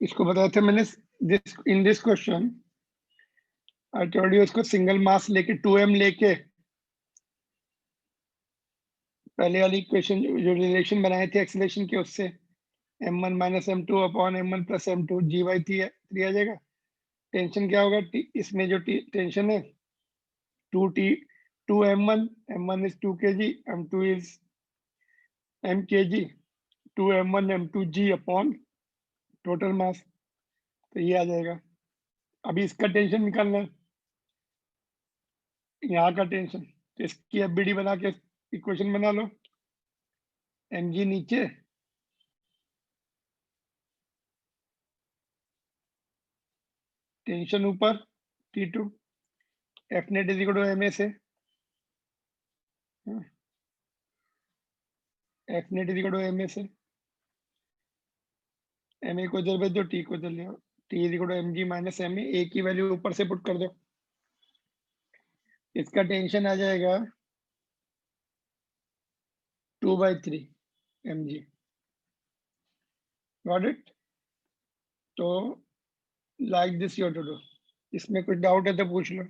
इसको बताया था मैंने, this in this question I told you, इसको सिंगल मास लेके 2m लेके पहले वाली इक्वेशन जो रिलेशन बनाए थे एक्सीलरेशन के, उससे m1 minus m2 upon m1 plus m2 g/3 आ जाएगा। टेंशन क्या होगा, इसमें जो टेंशन है 2m1, m1 is 2 kg, m2 is m kg, 2m1 m2 g upon total mass, तो ये आ जाएगा। अभी इसका टेंशन निकालना है, यहाँ का टेंशन, तो इसकी एफबीडी बना के इक्वेशन बना लो, mg नीचे टेंशन ऊपर T2, F net is equal to M A से, F net is equal to M A से, एम ए को इधर भेज दो, टी को इधर ले आओ, T is equal to M G minus M A की वैल्यू ऊपर से पुट कर दो, इसका टेंशन आ जाएगा 2/3 mg। Got it? तो like this you to do. इसमें कुछ डाउट है तो पूछ लो।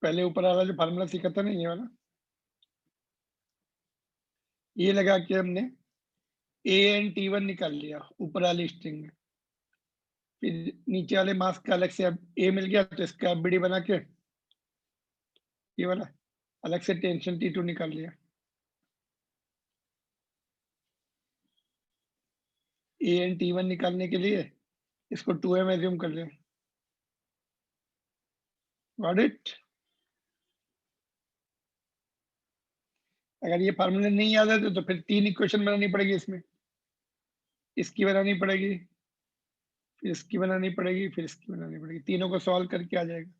पहले ऊपर वाला जो फार्मूला सीखा था ना, ये वाला, ये लगा के हमने AN/T1 निकाल लिया ऊपर वाली स्ट्रिंग में, फिर नीचे वाले मास का अलग से अब A मिल गया, तो इसका एफबीडी बना के ये वाला अलग से टेंशन T2 निकाल लिया। AN/T1 निकालने के लिए इसको 2m एज्यूम कर लिया। Got it? अगर ये फार्मूला नहीं याद है तो फिर 3 इक्वेशन बनानी पड़ेगी इसमें, इसकी बनानी पड़ेगी, फिर इसकी बनानी पड़ेगी, फिर इसकी बनानी पड़ेगी, तीनों को सॉल्व करके आ जाएगा।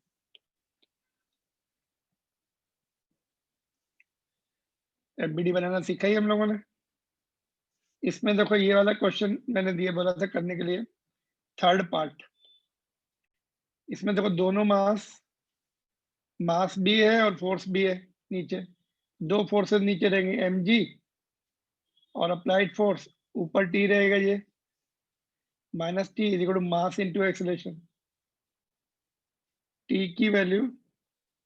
एफबीडी बनाना सीखा ही हम लोगों ने। इसमें देखो ये वाला क्वेश्चन मैंने दिया, बोला था करने के लिए, थर्ड पार्ट। इसमें देखो दोनों मास भी है और फोर्स भी है नीचे, दो फोर्सेस नीचे रहेंगे, mg और अप्लाइड फोर्स ऊपर T रहेगा, ये minus T is equal to mass into acceleration. T की वैल्यू,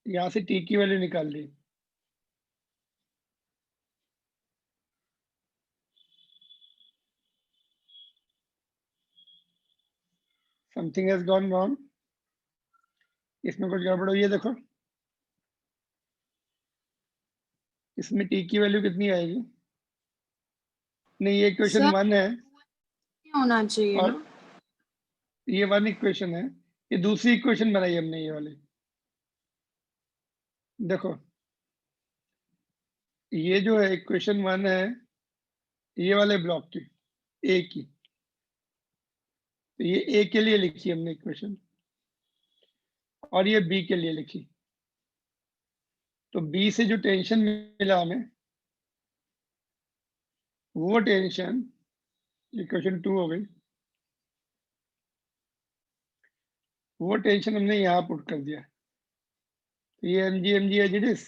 यहाँ से T की वैल्यू निकाल ली, समथिंग हैज गॉन रॉन्ग, इसमें कुछ गड़बड़ हुई है। देखो इसमें T की वैल्यू कितनी आएगी, नहीं ये इक्वेशन 1 है होना चाहिए और ना, ये 1 इक्वेशन है, ये दूसरी इक्वेशन बनाई हमने ये वाली। देखो ये जो है इक्वेशन 1 है ये वाले ब्लॉक की, ए की, तो ये ए के लिए लिखी हमने इक्वेशन और ये बी के लिए लिखी। तो बी से जो टेंशन मिला हमें, वो टेंशन इक्वेशन 2 हो गई, वो टेंशन हमने यहाँ पुट कर दिया। तो ये mg as it is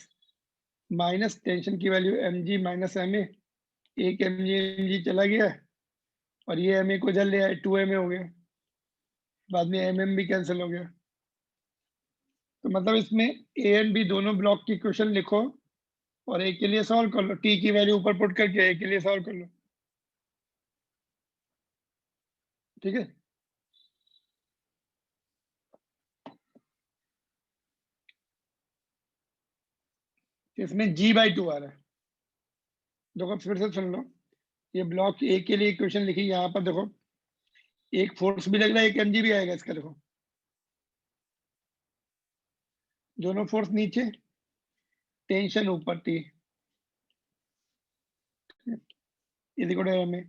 minus tension की वैल्यू mg माइनस ma, एक mg चला गया और ये ma को जल ले आए, 2ma हो गया, बाद में mm भी कैंसिल हो गया। तो मतलब इसमें ए एंड बी दोनों ब्लॉक की इक्वेशन लिखो और ए के लिए सॉल्व कर लो, टी की वैल्यू ऊपर पुट करके ए के लिए सॉल्व कर लो, ठीक है। इसमें g/2 आ रहा है, देखो फिर से सुन लो, ये ब्लॉक ए के लिए इक्वेशन लिखी, यहाँ पर देखो एक फोर्स भी लग रहा है, एक mg भी आएगा इसका, देखो दोनों फोर्स नीचे, टेंशन ऊपर T is equal to ma,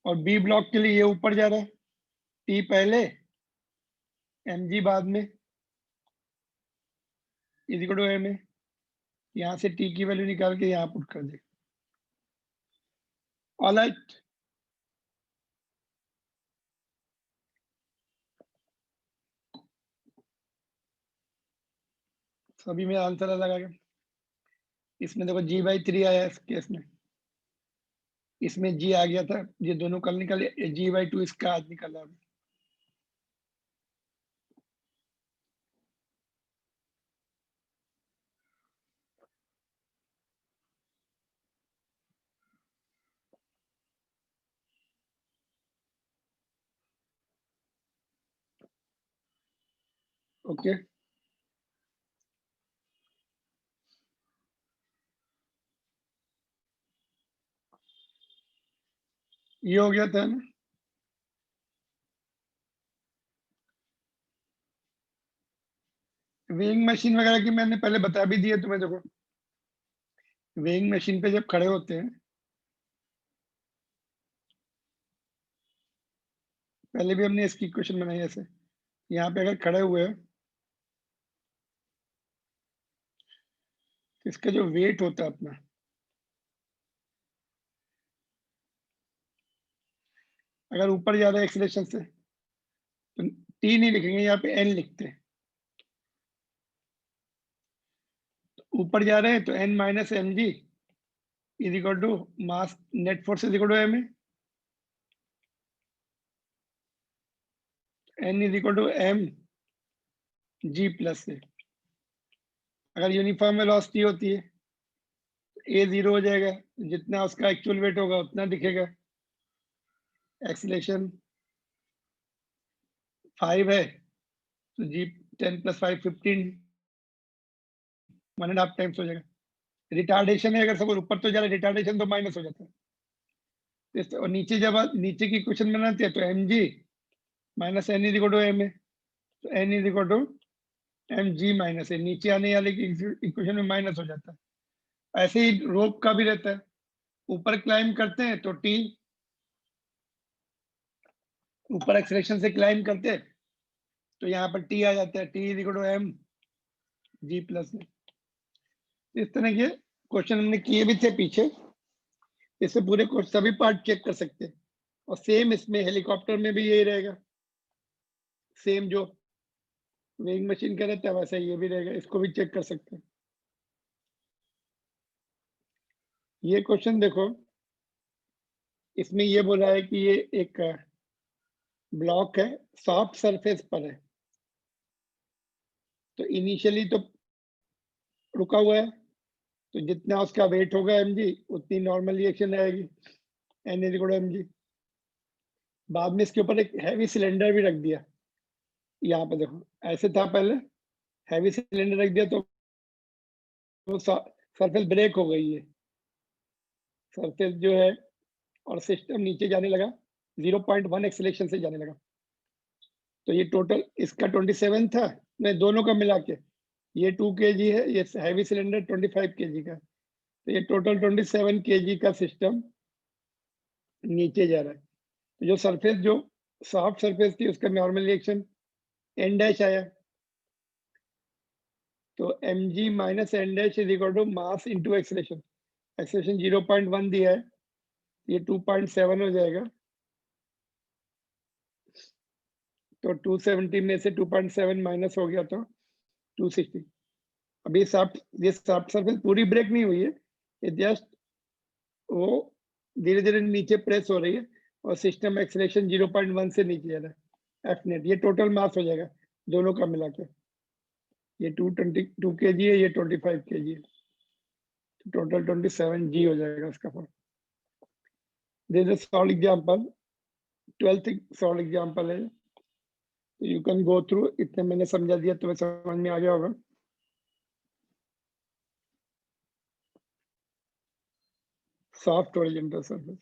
और बी ब्लॉक के लिए ये ऊपर जा रहा है, T पहले mg बाद में इज इक्वल टू ma, यहाँ से T की वैल्यू निकाल के यहाँ पुट कर दे। ऑलराइट, सभी में आंसर अलग आ गया। इसमें देखो g/3 आया इस केस में, इसमें g आ गया था, ये दोनों कल निकले, g/2 इसका आज निकला। ओके, ये हो गया था ना। वेइंग मशीन वगैरह की मैंने पहले बता भी दिया तुम्हें। देखो वेइंग मशीन पे जब खड़े होते हैं, पहले भी हमने इसकी इक्वेशन बनाई ऐसे, यहाँ पे अगर खड़े हुए हैं तो इसका जो वेट होता है अपना, अगर ऊपर जा रहा है एक्सीलरेशन से तो टी नहीं लिखेंगे, यहाँ पे एन लिखते हैं। ऊपर जा रहे हैं तो N minus M G is equal to mass net force is equal to M, N is equal to M G plus से। अगर यूनिफॉर्म वेलोसिटी होती है ए 0 हो जाएगा, जितना उसका एक्चुअल वेट होगा उतना दिखेगा। एक्सीलरेशन 5 है तो जी 10 + 5 15, 1.5 टाइम्स हो जाएगा। रिटार्डेशन है, अगर सब ऊपर तो जा रहा है, रिटार्डेशन तो माइनस हो जाता है। और नीचे जब आप नीचे की क्वेश्चन बनाते हैं तो M G minus N is equal to M है, तो N is equal to M G minus है, नीचे आने वाले की इक्वेशन में माइनस हो जाता है। ऐसे ही रोप का भी रहता है, ऊपर क्लाइम करते हैं तो टी, ऊपर एक्सलेशन से क्लाइम करते हैं तो यहाँ पर टी आ जाता है, T is equal to M G plus में। इस तरह के क्वेश्चन हमने किए भी थे पीछे, इससे पूरे सभी पार्ट चेक कर सकते हैं। और सेम इसमें हेलीकॉप्टर में भी यही रहेगा, सेम जो वेइंग मशीन का रहता है वैसा ये भी रहेगा, इसको भी चेक कर सकते हैं। ये क्वेश्चन देखो, इसमें ये बोला है कि ये एक ब्लॉक है, सॉफ्ट सरफेस पर है, तो इनिशियली तो रुका हुआ है, तो जितना उसका वेट होगा mg उतनी नॉर्मल रिएक्शन आएगी, n is equal to mg। बाद में इसके ऊपर एक हैवी सिलेंडर भी रख दिया, यहाँ पे देखो ऐसे था पहले, हैवी सिलेंडर रख दिया तो वो सरफेस ब्रेक हो गई है, सरफेस जो है, और सिस्टम नीचे जाने लगा, 0.1 एक्सेलेरेशन से जाने लगा। तो ये टोटल इसका 27 था, मैं दोनों का मिला के, ये 2 kg है, ये हैवी सिलेंडर 25 kg का, तो ये टोटल 27 kg का सिस्टम नीचे जा रहा है। तो जो सरफेस जो सॉफ्ट सरफेस थी उसका नॉर्मल रिएक्शन एन डैश आया, तो mg minus N dash is equal to mass into acceleration. Acceleration 0.1 दिया है, ये 2.7 हो जाएगा, तो 270 में से 2.7 माइनस हो गया तो 260। अभी ये सॉफ्ट सरफेस पूरी ब्रेक नहीं हुई है, ये जस्ट वो धीरे धीरे नीचे प्रेस हो रही है, और सिस्टम एक्सेलेरेशन 0.1 से नीचे जा रहा है एफ नेट। ये टोटल मास हो जाएगा दोनों का मिला के, ये 222 kg है, ये 25 kg है, तो टोटल 27 g हो जाएगा इसका form. This is solve example, 12th solve example है, तो यू कैन गो थ्रू। इतने मैंने समझा दिया, तुम्हें समझ में आ गया होगा। सॉफ्ट हॉरिजॉन्टल सरफेस,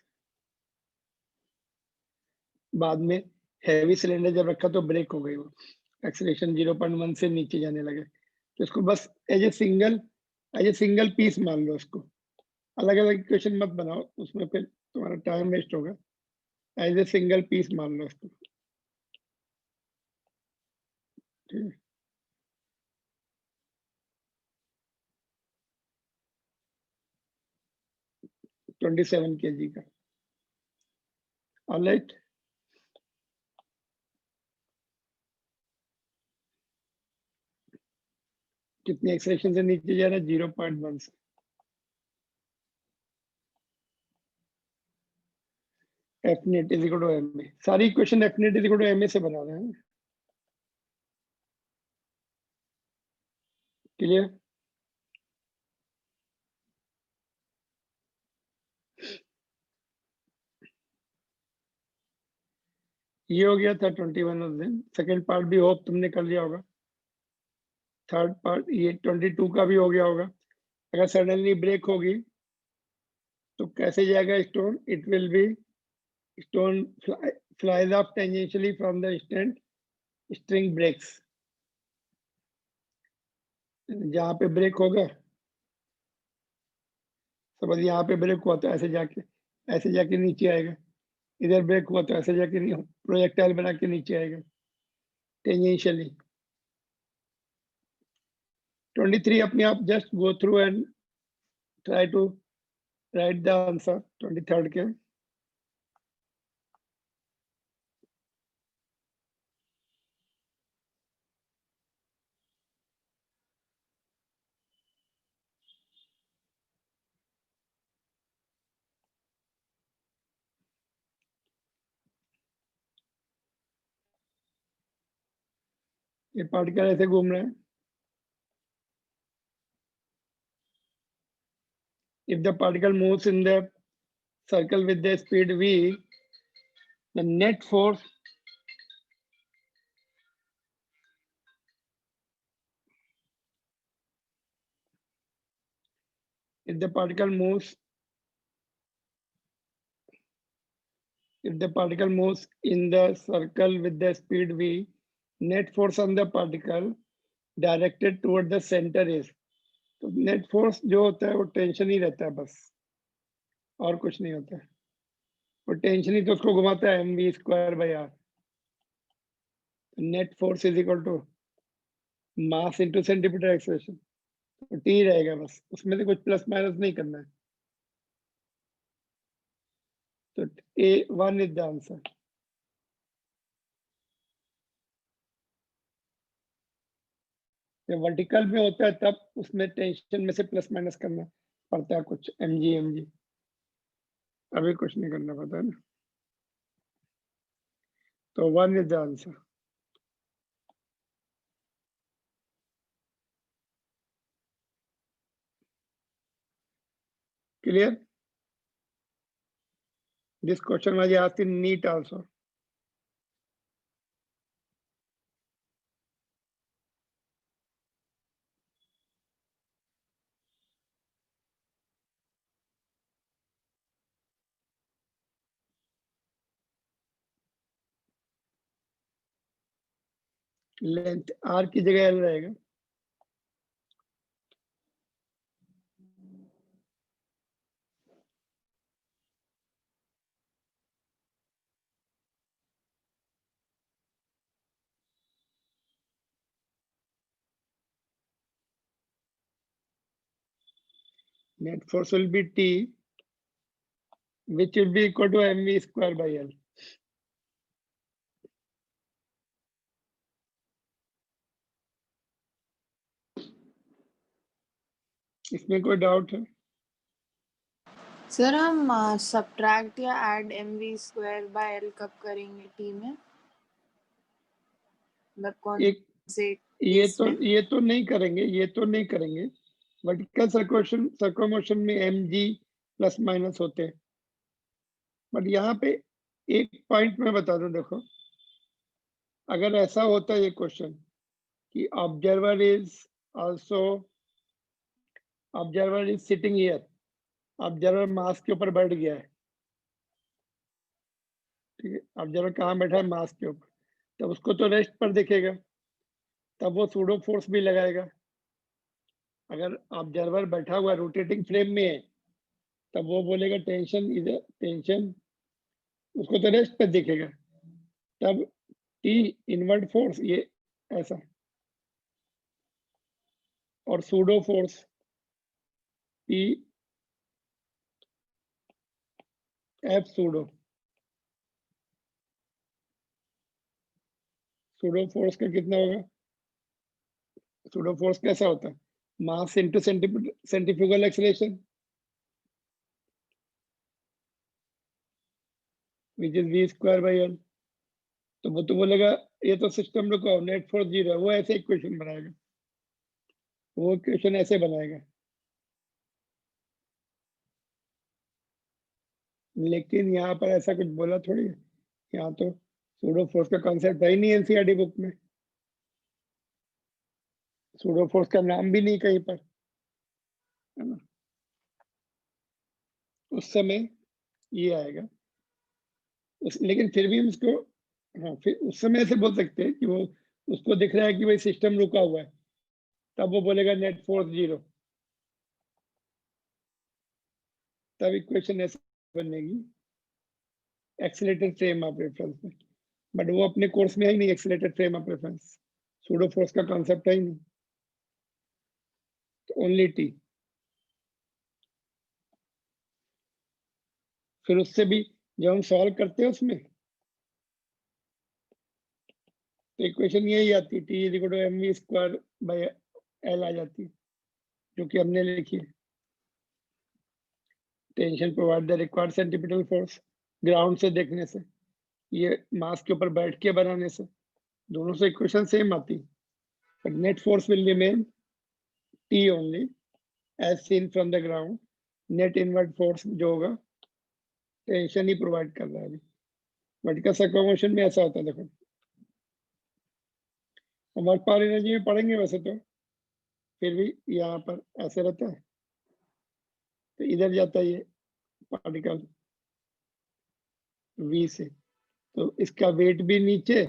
बाद में हैवी सिलेंडर जब रखा तो ब्रेक हो गई, वो एक्सेलेरेशन 0.1 से नीचे जाने लगे, तो इसको बस एज ए सिंगल पीस मान लो इसको, अलग अलग इक्वेशन मत बनाओ, उसमें फिर तुम्हारा टाइम वेस्ट होगा। एज ए सिंगल पीस मान लो इसको, ठीक है। तो 27 kg का, ऑलराइट। कितनी एक्सेलेरेशन से नीचे जा रहा है? 0.1 से। F net is equal to M A. सारी equation F net is equal to M A से बना रहे हैं। क्लियर? ये हो गया था 21 उस दिन। सेकेंड पार्ट भी होप तुमने कर लिया होगा। थर्ड पार्ट ये 22 का भी हो गया होगा। अगर सडनली ब्रेक होगी तो कैसे जाएगा stone? It will be stone flies off tangentially from the instant string breaks। जहां पे ब्रेक होगा, समझ यहाँ पे ब्रेक हुआ तो ऐसे जाके नीचे आएगा। इधर ब्रेक हुआ तो ऐसे जाके प्रोजेक्टाइल बना के नीचे आएगा टेंजेंशियली। 23 अपने आप just go through and try to write the answer 23rd के। ये पार्टिकल ऐसे घूम रहे हैं। If the particle moves in the circle with the speed v, the net force if the particle moves in the circle with the speed v, net force on the particle directed toward the center is। तो net force जो होता है वो tension ही रहता है बस, और कुछ नहीं होता है। वो टेंशन ही तो उसको घुमाता है mv²/r। Net force is equal to mass into centimetre acceleration. तो टी रहेगा बस, उसमें से कुछ प्लस माइनस नहीं करना है। तो A1 इज द आंसर। जब वर्टिकल में होता है तब उसमें टेंशन में से प्लस माइनस करना पड़ता है कुछ mg। अभी कुछ नहीं करना पड़ता है ना। तो 1 is the answer. Clear? This question was asked in NEET also। Length r की जगह l रहेगा। Net force will be T, which will be equal to mv²/l। इसमें कोई डाउट है? सर हम सब्ट्रैक्ट या ऐड mv²/l कब करेंगे टी में? मतलब कौन एक से ये केस में? तो नहीं करेंगे। वर्टिकल सर्कुलर में mg प्लस माइनस होते हैं। बट यहाँ पे एक पॉइंट मैं बता दूं, देखो अगर ऐसा होता है ये क्वेश्चन कि observer is sitting here, observer mass के ऊपर बैठ गया है, ठीक है, ऑब्जर्वर कहाँ बैठा है? मास के ऊपर। तब उसको तो रेस्ट पर दिखेगा, तब वो सूडो फोर्स भी लगाएगा। अगर ऑब्जर्वर बैठा हुआ रोटेटिंग फ्रेम में है तब वो बोलेगा टेंशन, उसको तो रेस्ट पर दिखेगा। तब टी इनवर्ट फोर्स ये ऐसा, और pseudo force T F pseudo force का कितना होगा? सूडो फोर्स कैसा होता है? Mass into centrifugal acceleration which is v square by l। तो वो तो बोलेगा ये तो सिस्टम रुको, नेट फोर्स 0 है, वो ऐसे इक्वेशन बनाएगा, वो इक्वेशन ऐसे बनाएगा। लेकिन यहाँ पर ऐसा कुछ बोला थोड़ी है, यहाँ तो सूडो फोर्स का कॉन्सेप्ट है ही नहीं एनसीईआरटी बुक में, सूडो फोर्स का नाम भी नहीं कहीं पर, है ना। उस समय ये आएगा लेकिन फिर भी हम उसको, हाँ फिर उस समय ऐसे बोल सकते हैं कि वो उसको दिख रहा है कि भाई सिस्टम रुका हुआ है, तब वो बोलेगा नेट फोर्स 0, तब इक्वेशन ऐसे बनेगी एक्सीलरेटेड फ्रेम ऑफ रेफरेंस में। बट वो अपने कोर्स में है ही नहीं, accelerated frame of reference, pseudo force का कॉन्सेप्ट है ही नहीं, तो ओनली टी। फिर उससे भी जब हम सॉल्व करते हैं उसमें तो इक्वेशन यही आती है, T is equal to M V square by L आ जाती है, जो कि हमने लिखी है। Tension provide the required centripetal force, ground से देखने से, ये मास के ऊपर बैठ के बनाने से, दोनों से इक्वेशन सेम आती है, but net force will remain T only as seen from the ground. Net invert force जो होगा टेंशन ही प्रोवाइड कर रहा है अभी। वर्टिकल सर्कुलर मोशन में ऐसा होता है, देखो हम वर्क पावर एनर्जी में पढ़ेंगे वैसे तो, फिर भी यहाँ पर ऐसे रहता है, तो इधर जाता है ये पार्टिकल v से, तो इसका वेट भी नीचे,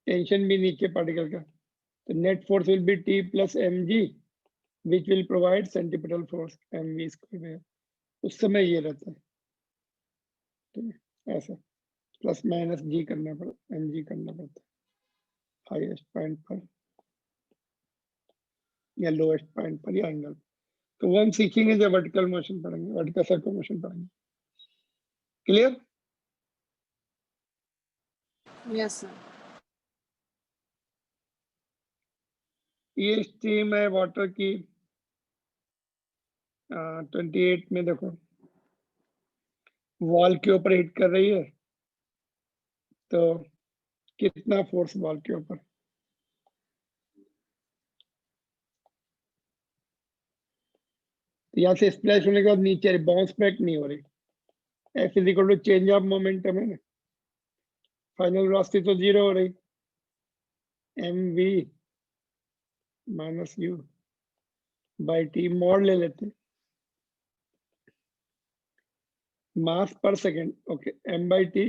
टेंशन भी नीचे पार्टिकल का, तो net force will be T plus M G which will provide centripetal force M V square. उस समय ये रहता है, ठीक है, ऐसा प्लस माइनस जी करना पड़ता, एम जी करना पड़ता है हाईएस्ट पॉइंट पर या लोएस्ट पॉइंट पर या एंगल। तो वो हम सीखेंगे जब वर्टिकल मोशन पढ़ेंगे, वर्टिकल सर्कुलर मोशन पढ़ेंगे। क्लियर? Yes sir. ये स्ट्रीम है वाटर की 28 में, देखो वॉल के ऊपर हिट कर रही है, तो कितना फोर्स वॉल के ऊपर, यहाँ से स्प्लैश होने के बाद नीचे बाउंस बैक नहीं हो रही, F is equal to change of momentum है ना, फाइनल वेलोसिटी तो 0 हो रही, M V minus U by T, mod ले लेते, मास पर second, okay, M by T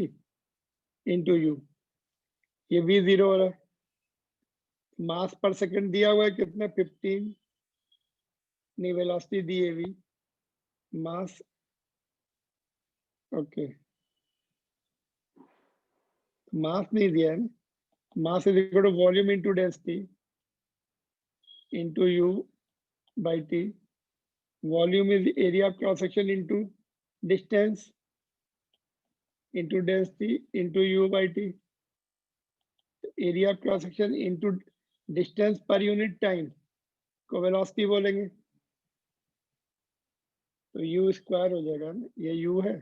into U, ये वी 0 हो रहा है, मास पर सेकेंड दिया हुआ है कितना 15, नहीं वेलोसिटी दी है वी, मास, ओके मास नहीं दिया है ना, mass is equal to volume into density into U by T, volume is area of cross section into distance into density into U by T, area of cross section into distance पर unit time को velocity बोलेंगे, तो you square हो जाएगा ना, ये you है,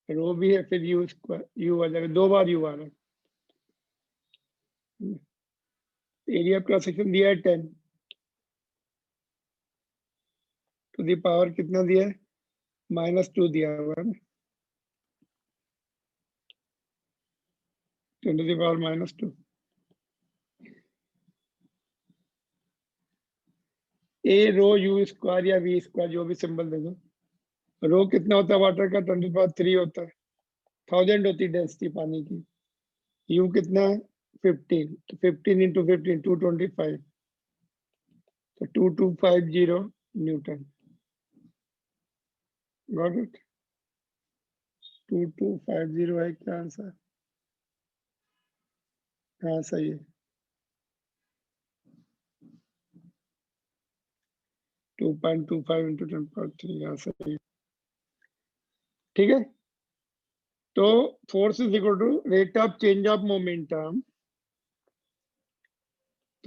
रो भी है, फिर यू स्क्वायर, यू आ जाएगा, 2 बार यू आ रहा है। एरिया ऑफ क्रॉस सेक्शन दिया है 10 टू दी पावर कितना दिया है, -2 दिया हुआ है ना, 10 to the power -2। A rho U square या वी स्क्वायर जो भी सिंबल दे दो, रो कितना होता है वाटर का, 10 टू दी पावर 3 होता है, 1000 होती है डेंसिटी पानी की, यू कितना है 15, तो 15 इंटू 15 225, तो 2250 न्यूटन, गॉट इट, 2250 है क्या आंसर? हाँ सही है, 2.25 इंटू 10 हाँ सही है, ठीक है। तो force is equal to rate of change of momentum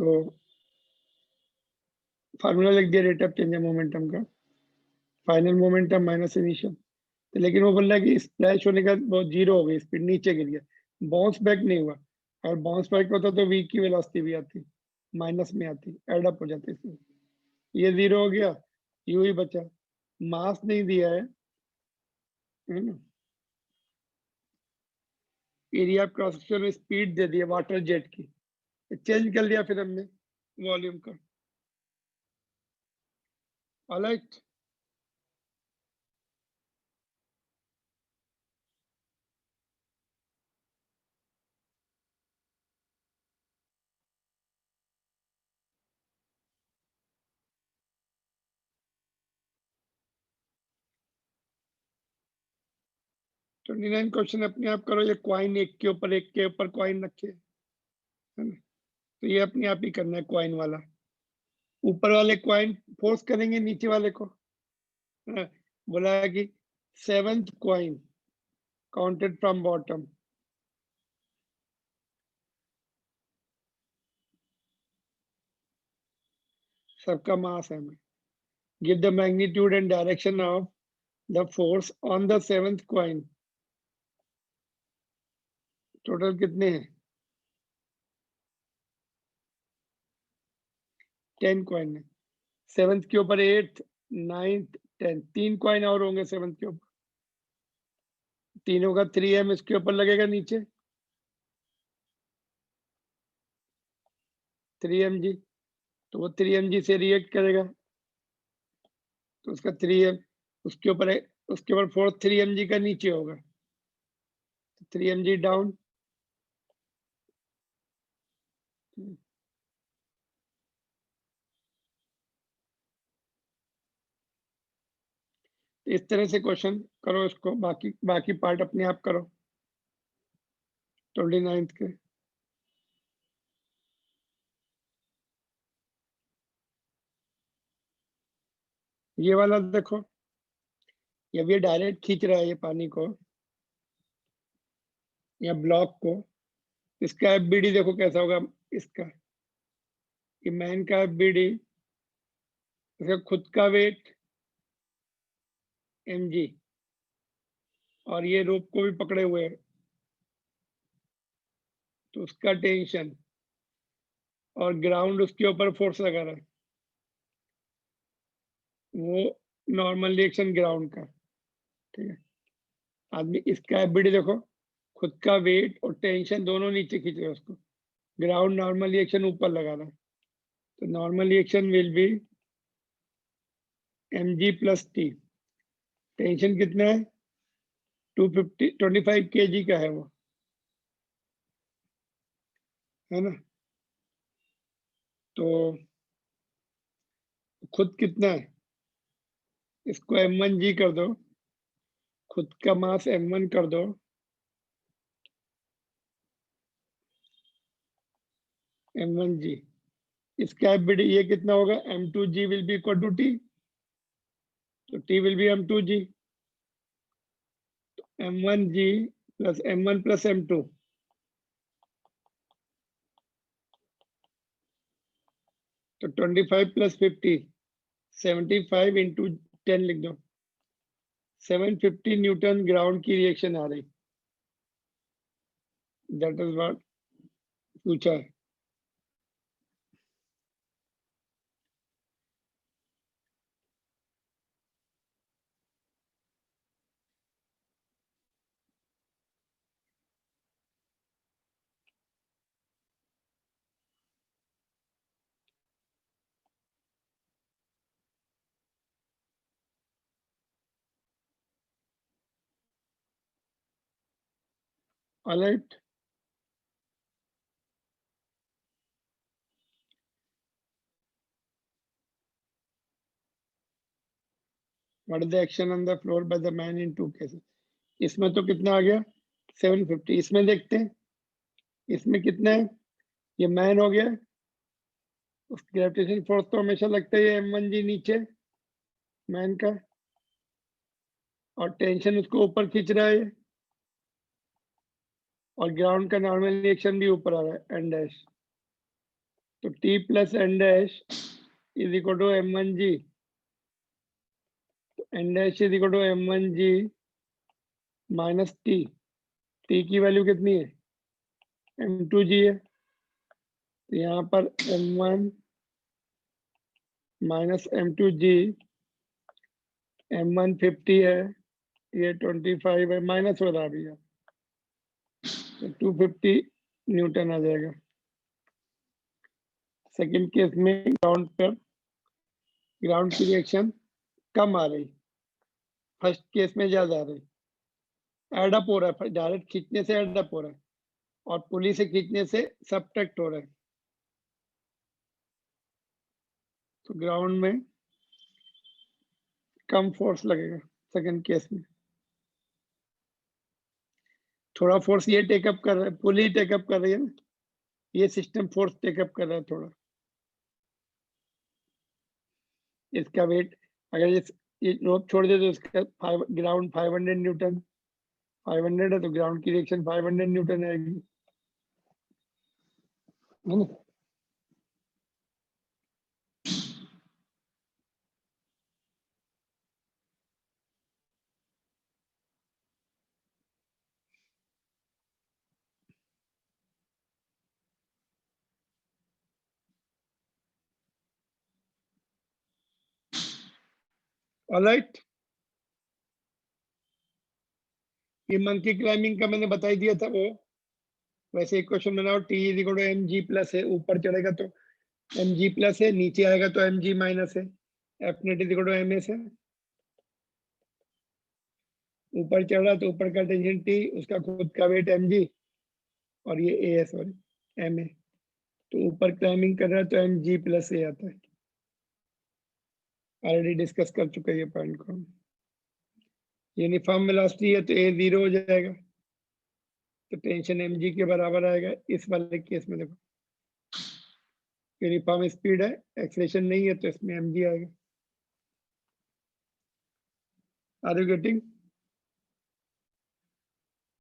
तो फार्मूला लिख दिया rate of change of momentum का, फाइनल मोमेंटम माइनस इनिशियल। तो लेकिन वो बोल रहा है कि स्प्लैश होने का बहुत जीरो हो गई, स्पीड नीचे गिर गया, बाउंस बैक नहीं हुआ। और बाउंस बैक होता तो वी की वेलोसिटी भी आती, माइनस में आती, एड अप हो जाती इसमें। ये जीरो हो गया, यू ही बचा। मास नहीं दिया है ना, एरिया ऑफ क्रॉस सेक्शन में स्पीड दे दिया वाटर जेट की, चेंज कर लिया फिर हमने वॉल्यूम का। ऑलराइट, तो 29 क्वेश्चन अपने आप करो। ये क्वाइन एक के ऊपर क्वाइन रखे, है ना, तो ये अपने आप ही करना है क्वाइन वाला। ऊपर वाले क्वाइन फोर्स करेंगे नीचे वाले को, है ना। बोला है कि 7th coin counted from bottom, सबका मास है हमें। Give the magnitude and direction of the force on the 7th coin. Total कितने हैं? 10 क्वाइन है। 7th के ऊपर 8th 9th 10th, 3 क्वाइन और होंगे 7th के ऊपर। तीनों का 3m इसके ऊपर लगेगा नीचे, 3mg, तो वो 3mg से रिएक्ट करेगा, तो उसका 3m उसके ऊपर है, उसके ऊपर फोर्स 3mg का नीचे होगा, तो 3mg डाउन। इस तरह से क्वेश्चन करो इसको, बाकी बाकी पार्ट अपने आप करो 29th के। ये वाला देखो, ये डायरेक्ट खींच रहा है ये पानी को या ब्लॉक को, इसका एफबीडी देखो कैसा होगा। इसका कि मैन का एफबीडी, इसका खुद का वेट mg, और ये रोप को भी पकड़े हुए है, तो उसका टेंशन, और ग्राउंड उसके ऊपर फोर्स लगा रहा है, वो नॉर्मल रिएक्शन ग्राउंड का। ठीक है, आदमी इसका एफबीडी देखो, खुद का वेट और टेंशन दोनों नीचे खींच रहे हैं उसको, ग्राउंड नॉर्मल रिएक्शन ऊपर लगा रहा है, तो normal reaction will be mg plus t। Tension कितना है? 25 kg का है वो, है ना। तो खुद कितना है? इसको m1g कर दो, खुद का मास m1 कर दो, m1g। इसका एफबीडी ये कितना होगा? m2g will be equal to t, तो t will be m2g, m1g plus m1 plus m2, तो 25 प्लस 50, 75 इंटू 10 लिख दो, 750 न्यूटन ग्राउंड की रिएक्शन आ रही, दैट इज व्हाट पूछा है। Alright, what is the action on the floor by the man in two cases. इसमें तो कितना आ गया? 750। इसमें देखते हैं, इसमें कितना है? ये मैन हो गया, उस ग्रेविटेशन फोर्स तो हमेशा लगता है m1g नीचे मैन का, और टेंशन उसको ऊपर खींच रहा है, और ग्राउंड का नॉर्मल रिएक्शन भी ऊपर आ रहा है n डैश। तो t plus n dash is equal to m1g, तो n dash is equal to m1g minus t की वैल्यू कितनी है, m2g है, तो यहाँ पर m1 माइनस m2g, m1 50 है, ये 25 है, माइनस हो रहा है भैया, तो 250 न्यूटन आ जाएगा। सेकंड केस में ग्राउंड पर ग्राउंड की रिएक्शन कम आ रही, फर्स्ट केस में ज्यादा आ रही, एडअप हो रहा है, डायरेक्ट खींचने से एडअप हो रहा है और पुली से खींचने से सबट्रैक्ट हो रहा है। तो ग्राउंड में कम फोर्स लगेगा सेकंड केस में, थोड़ा फोर्स ये टेकअप कर रहा है, पुली टेकअप कर रही है ना, ये सिस्टम फोर्स टेकअप कर रहा है थोड़ा। इसका वेट अगर ये रोप छोड़ दे तो इसका ग्राउंड 500 न्यूटन, 500 है तो ग्राउंड की रिएक्शन 500 न्यूटन आएगी, है ना। ऑलराइट, ये मंकी क्लाइंबिंग का मैंने बता ही दिया था वो। वैसे एक क्वेश्चन बनाओ, T is equal to M G plus है, ऊपर चढ़ेगा तो एम जी प्लस है, नीचे आएगा तो एम जी माइनस है, F net is equal to M S है। ऊपर चढ़ रहा तो ऊपर का टेंशन टी, उसका खुद का वेट एम जी और ये ए एस और एम ए, तो ऊपर क्लाइंबिंग कर रहा है तो एम जी प्लस ए आता है। ऑलरेडी डिस्कस कर चुके हैं ये पॉइंट को। यूनिफॉर्म वेलोसिटी है तो ए 0 हो जाएगा, तो टेंशन एम जी के बराबर आएगा इस वाले केस में। देखो यूनिफॉर्म स्पीड है, एक्सेलरेशन नहीं है, तो इसमें एम जी आएगा। Are you getting?